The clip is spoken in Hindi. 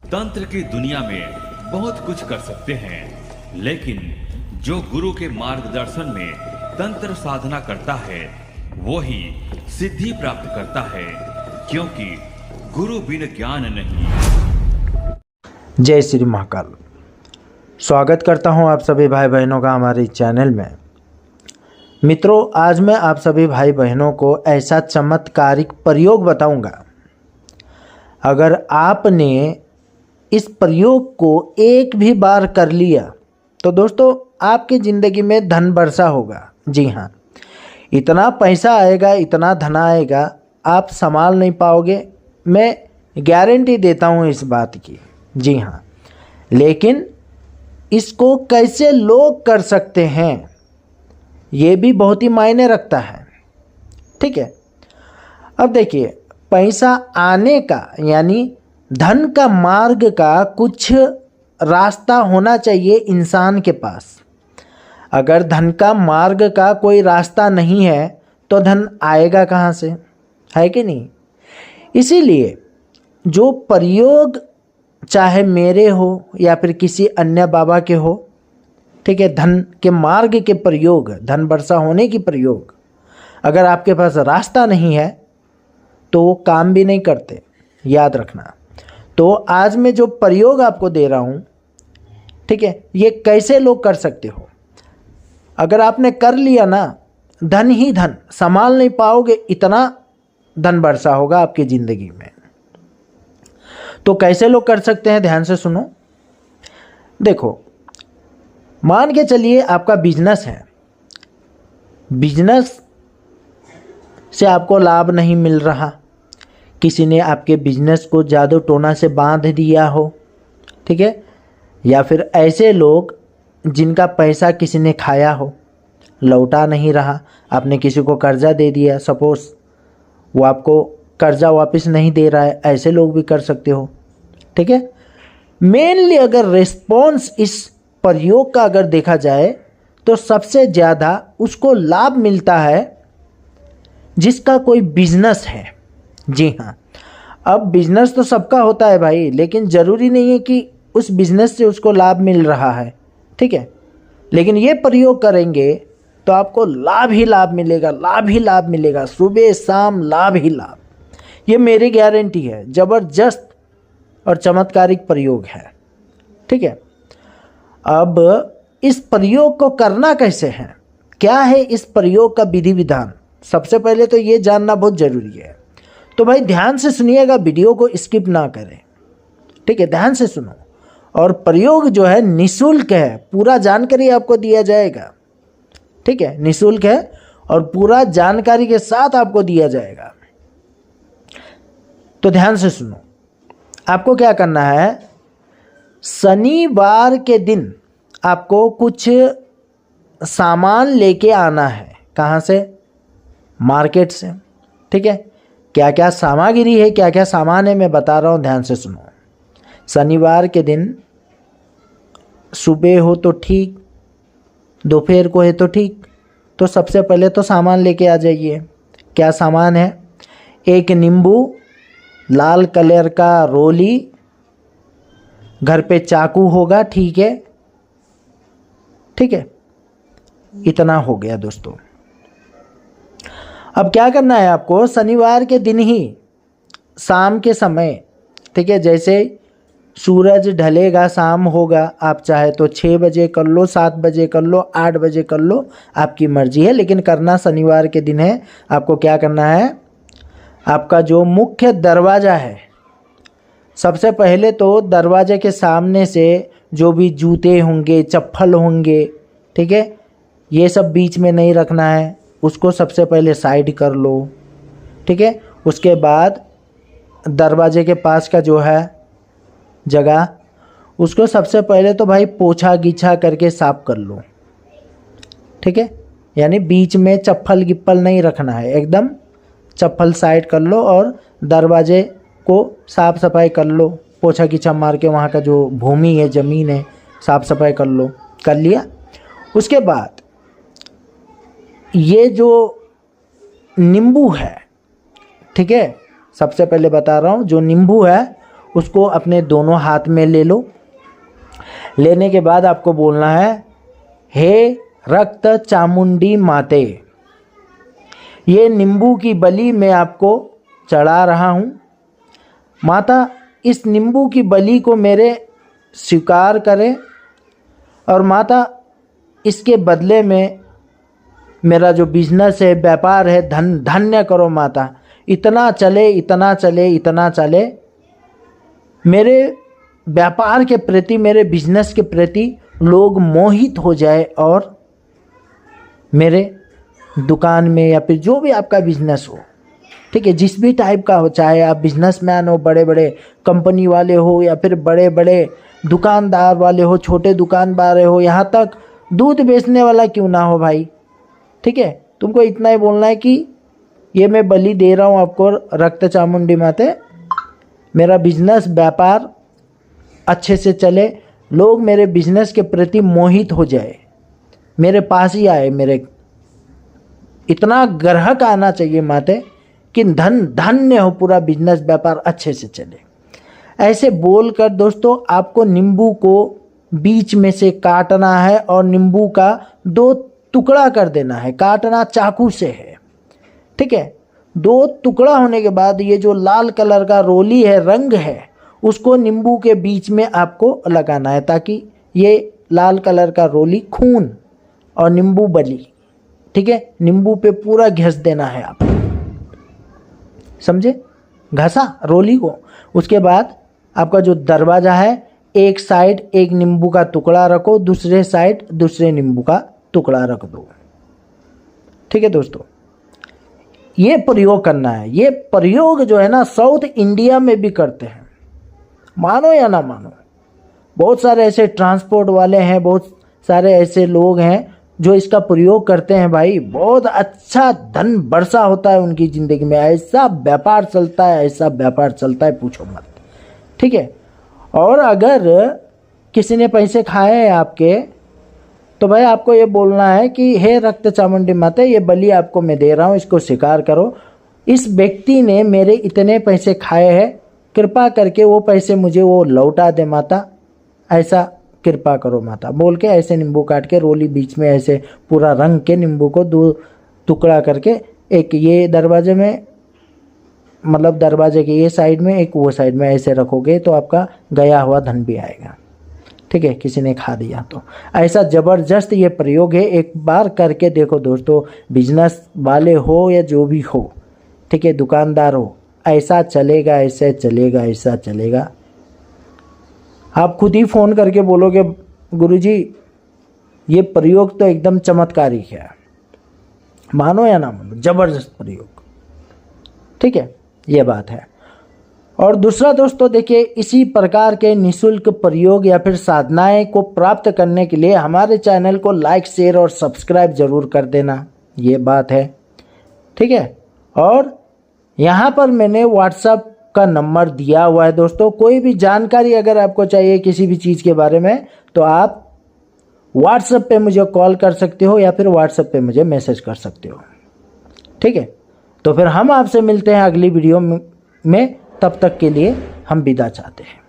तंत्र की दुनिया में बहुत कुछ कर सकते हैं, लेकिन जो गुरु के मार्गदर्शन में तंत्र साधना करता है वो ही सिद्धि प्राप्त करता है, क्योंकि गुरु बिन ज्ञान नहीं। जय श्री महाकाल। स्वागत करता हूं आप सभी भाई बहनों का हमारे चैनल में। मित्रों, आज मैं आप सभी भाई बहनों को ऐसा चमत्कारिक प्रयोग बताऊंगा। अगर आपने इस प्रयोग को एक भी बार कर लिया तो दोस्तों आपकी ज़िंदगी में धन वर्षा होगा। जी हाँ, इतना पैसा आएगा, इतना धन आएगा, आप संभाल नहीं पाओगे। मैं गारंटी देता हूँ इस बात की। जी हाँ, लेकिन इसको कैसे लोग कर सकते हैं ये भी बहुत ही मायने रखता है। ठीक है, अब देखिए, पैसा आने का यानी धन का मार्ग का कुछ रास्ता होना चाहिए इंसान के पास। अगर धन का मार्ग का कोई रास्ता नहीं है तो धन आएगा कहाँ से, है कि नहीं? इसीलिए जो प्रयोग चाहे मेरे हो या फिर किसी अन्य बाबा के हो, ठीक है, धन के मार्ग के प्रयोग, धन वर्षा होने की प्रयोग, अगर आपके पास रास्ता नहीं है तो वो काम भी नहीं करते, याद रखना। तो आज मैं जो प्रयोग आपको दे रहा हूँ, ठीक है, ये कैसे लोग कर सकते हो। अगर आपने कर लिया ना, धन ही धन, संभाल नहीं पाओगे, इतना धन वर्षा होगा आपकी ज़िंदगी में। तो कैसे लोग कर सकते हैं, ध्यान से सुनो। देखो, मान के चलिए आपका बिजनेस है, बिजनेस से आपको लाभ नहीं मिल रहा, किसी ने आपके बिजनेस को जादू टोना से बांध दिया हो, ठीक है, या फिर ऐसे लोग जिनका पैसा किसी ने खाया हो, लौटा नहीं रहा, आपने किसी को कर्जा दे दिया, सपोज वो आपको कर्जा वापस नहीं दे रहा है, ऐसे लोग भी कर सकते हो। ठीक है, मेनली अगर रिस्पॉन्स इस प्रयोग का अगर देखा जाए तो सबसे ज़्यादा उसको लाभ मिलता है जिसका कोई बिजनेस है। जी हाँ, अब बिजनेस तो सबका होता है भाई, लेकिन ज़रूरी नहीं है कि उस बिजनेस से उसको लाभ मिल रहा है। ठीक है, लेकिन ये प्रयोग करेंगे तो आपको लाभ ही लाभ मिलेगा, लाभ ही लाभ मिलेगा, सुबह शाम लाभ ही लाभ। ये मेरी गारंटी है, ज़बरदस्त और चमत्कारिक प्रयोग है। ठीक है, अब इस प्रयोग को करना कैसे है, क्या है इस प्रयोग का विधि विधान, सबसे पहले तो ये जानना बहुत ज़रूरी है। तो भाई ध्यान से सुनिएगा, वीडियो को स्किप ना करें। ठीक है, ध्यान से सुनो। और प्रयोग जो है निःशुल्क है, पूरा जानकारी आपको दिया जाएगा। ठीक है, निःशुल्क है और पूरा जानकारी के साथ आपको दिया जाएगा। तो ध्यान से सुनो, आपको क्या करना है, शनिवार के दिन आपको कुछ सामान लेके आना है। कहाँ से? मार्केट से। ठीक है, क्या क्या सामग्री है, क्या क्या सामान है, मैं बता रहा हूँ, ध्यान से सुनो। शनिवार के दिन सुबह हो तो ठीक, दोपहर को है तो ठीक। तो सबसे पहले तो सामान लेके आ जाइए। क्या सामान है? एक नींबू, लाल कलर का रोली, घर पे चाकू होगा, ठीक है, ठीक है, इतना हो गया दोस्तों। अब क्या करना है आपको, शनिवार के दिन ही शाम के समय, ठीक है, जैसे सूरज ढलेगा, शाम होगा, आप चाहे तो 6 बजे कर लो, 7 बजे कर लो, 8 बजे कर लो, आपकी मर्जी है, लेकिन करना शनिवार के दिन है। आपको क्या करना है, आपका जो मुख्य दरवाज़ा है, सबसे पहले तो दरवाजे के सामने से जो भी जूते होंगे, चप्पल होंगे, ठीक है, ये सब बीच में नहीं रखना है, उसको सबसे पहले साइड कर लो। ठीक है, उसके बाद दरवाजे के पास का जो है जगह, उसको सबसे पहले तो भाई पोछा गीछा करके साफ कर लो। ठीक है, यानी बीच में चप्पल गिप्पल नहीं रखना है, एकदम चप्पल साइड कर लो और दरवाजे को साफ सफाई कर लो, पोछा गीछा मार के वहाँ का जो भूमि है, ज़मीन है, साफ सफाई कर लो। कर लिया, उसके बाद ये जो नींबू है, ठीक है, सबसे पहले बता रहा हूँ, जो नींबू है उसको अपने दोनों हाथ में ले लो। लेने के बाद आपको बोलना है, हे रक्त चामुंडी माते, ये नींबू की बलि मैं आपको चढ़ा रहा हूँ। माता, इस नींबू की बलि को मेरे स्वीकार करें और माता इसके बदले में मेरा जो बिजनेस है, व्यापार है, धन्य करो माता। इतना चले, इतना चले, इतना चले। मेरे व्यापार के प्रति, मेरे बिजनेस के प्रति लोग मोहित हो जाए और मेरे दुकान में या फिर जो भी आपका बिजनेस हो, ठीक है, जिस भी टाइप का हो, चाहे आप बिजनेसमैन हो, बड़े बड़े कंपनी वाले हो या फिर बड़े बड़े दुकानदार वाले हो, छोटे दुकानदार हो, यहाँ तक दूध बेचने वाला क्यों ना हो भाई, ठीक है, तुमको इतना ही बोलना है कि ये मैं बलि दे रहा हूँ आपको रक्त चामुंडी माते। मेरा बिजनेस व्यापार अच्छे से चले, लोग मेरे बिजनेस के प्रति मोहित हो जाए, मेरे पास ही आए, मेरे इतना ग्राहक आना चाहिए माते कि धन्य हो, पूरा बिजनेस व्यापार अच्छे से चले। ऐसे बोलकर दोस्तों आपको नींबू को बीच में से काटना है और नींबू का 2 टुकड़ा कर देना है। काटना चाकू से है, ठीक है। 2 टुकड़ा होने के बाद ये जो लाल कलर का रोली है, रंग है, उसको नींबू के बीच में आपको लगाना है ताकि ये लाल कलर का रोली खून और नींबू बलि, ठीक है, नींबू पे पूरा घिस देना है आप, समझे, घसा रोली को। उसके बाद आपका जो दरवाज़ा है, एक साइड एक नींबू का टुकड़ा रखो, दूसरे साइड दूसरे नींबू का टुकड़ा रख दो, ठीक है दोस्तों। ये प्रयोग करना है। ये प्रयोग जो है ना साउथ इंडिया में भी करते हैं, मानो या ना मानो। बहुत सारे ऐसे ट्रांसपोर्ट वाले हैं, बहुत सारे ऐसे लोग हैं जो इसका प्रयोग करते हैं भाई। बहुत अच्छा धन वर्षा होता है उनकी ज़िंदगी में, ऐसा व्यापार चलता है, ऐसा व्यापार चलता है, पूछो मत, ठीक है। और अगर किसी ने पैसे खाए हैं आपके, तो भाई आपको ये बोलना है कि हे रक्त चामुंडी माता, ये बलि आपको मैं दे रहा हूँ, इसको स्वीकार करो। इस व्यक्ति ने मेरे इतने पैसे खाए हैं, कृपा करके वो पैसे मुझे वो लौटा दे माता, ऐसा कृपा करो माता, बोल के ऐसे नींबू काट के रोली बीच में ऐसे पूरा रंग के नींबू को 2 टुकड़ा करके, एक ये दरवाजे में, मतलब दरवाजे के ये साइड में, एक वो साइड में ऐसे रखोगे तो आपका गया हुआ धन भी आएगा, ठीक है, किसी ने खा दिया तो। ऐसा ज़बरदस्त ये प्रयोग है, एक बार करके देखो दोस्तों। बिजनेस वाले हो या जो भी हो, ठीक है, दुकानदार हो, ऐसा चलेगा, ऐसे चलेगा, ऐसा चलेगा। आप खुद ही फ़ोन करके बोलोगे गुरुजी ये प्रयोग तो एकदम चमत्कारिक है, मानो या ना मानो, ज़बरदस्त प्रयोग, ठीक है, ये बात है। और दूसरा दोस्तों देखिए, इसी प्रकार के निःशुल्क प्रयोग या फिर साधनाएं को प्राप्त करने के लिए हमारे चैनल को लाइक, शेयर और सब्सक्राइब जरूर कर देना, ये बात है, ठीक है। और यहाँ पर मैंने व्हाट्सएप का नंबर दिया हुआ है दोस्तों। कोई भी जानकारी अगर आपको चाहिए किसी भी चीज़ के बारे में, तो आप व्हाट्सएप पे मुझे कॉल कर सकते हो या फिर व्हाट्सएप पे मुझे मैसेज कर सकते हो, ठीक है। तो फिर हम आपसे मिलते हैं अगली वीडियो में, तब तक के लिए हम विदा चाहते हैं।